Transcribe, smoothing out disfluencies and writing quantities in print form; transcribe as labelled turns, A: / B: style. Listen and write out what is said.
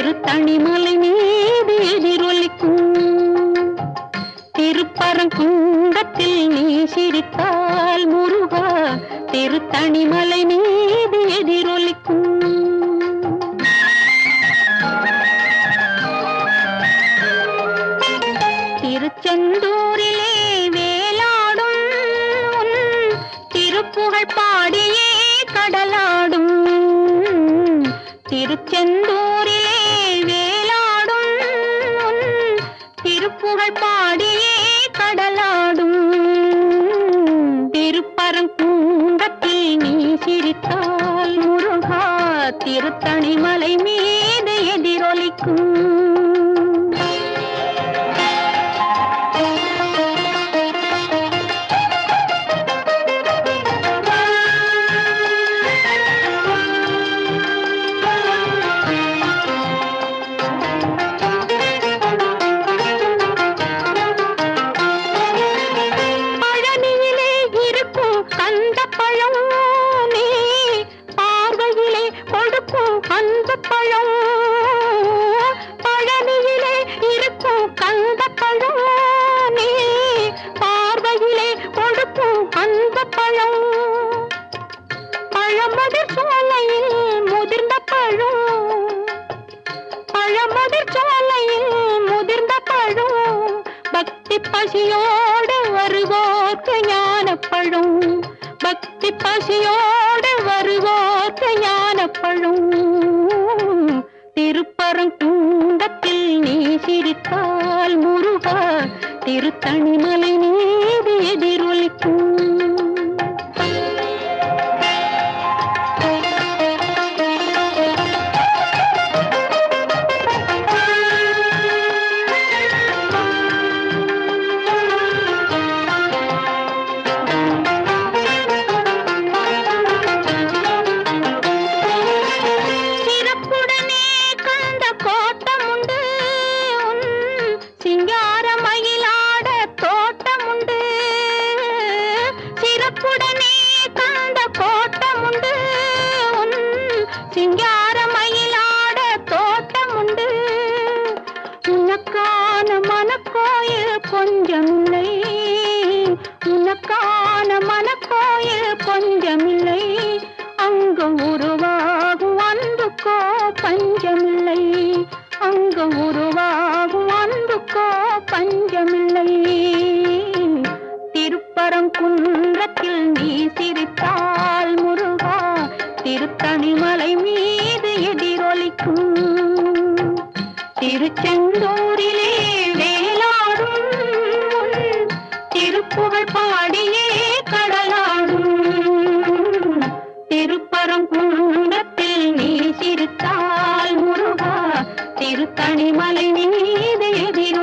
A: திருத்தணிமலை மீது எதிரொலிக்கும். திருப்பரங்குன்றத்தில் நீ சிரித்தால் முருகா திருத்தணிமலை மீது எதிரொலிக்கும். திருச்செந்தூரிலே வேலாடும் திருப்புகழ் பாடியே கடலாடும். திருச்செந்தூரிலே வேலாடும் திருப்புகழ் பாடியே கடலாடும். திருப்பரங்குன்றத்தில் நீ சிரித்தால் முருகா திருத்தணிமலை மீது எதிரொலிக்கும். பழனியிலே இருக்கும் கந்தப்பழம் நீ பார்வையிலே கொடுக்கும் அந்த பழம். பழமுதிர் சோலையில் முதிர்ந்த பழம். பழமுதிர் சோலையில் முதிர்ந்த பழம். பக்தி பசியோடு வருவோர்க்கு ஞானப்பழம். பக்தி பசியோடு வருவோர்க்கு ஞானப்பழம். திருப்பரங்குன்றத்தில் நீ சிரித்தால் முருகா திருத்தணிமலை மீது எதிரொலிக்கும். சிங்கார மயிலாட தோட்டமுண்டு. உனக்கான மனக்கோயில் கொஞ்சமில்லை. உனக்கான மனக்கோயில் கொஞ்சமில்லை. அங்க உருவாகும் அன்புக்கோ பஞ்சமில்லை. அங்க உருவாகும் அன்புக்கோ பஞ்சமில்லை. திருப்பரங்குன்றத்தில் நீ சிரித்தால் முருகா திருத்தணிமலை மீது எதிரொலிக்கும். திருச்செந்தூரிலே வேலாடும் திருப்புகழ் பாடியே கடலாடும். திருப்பரங்குன்றத்தில் நீ சிரித்தால் முருகா திருத்தணிமலை மீது எதிரொலிக்கும்.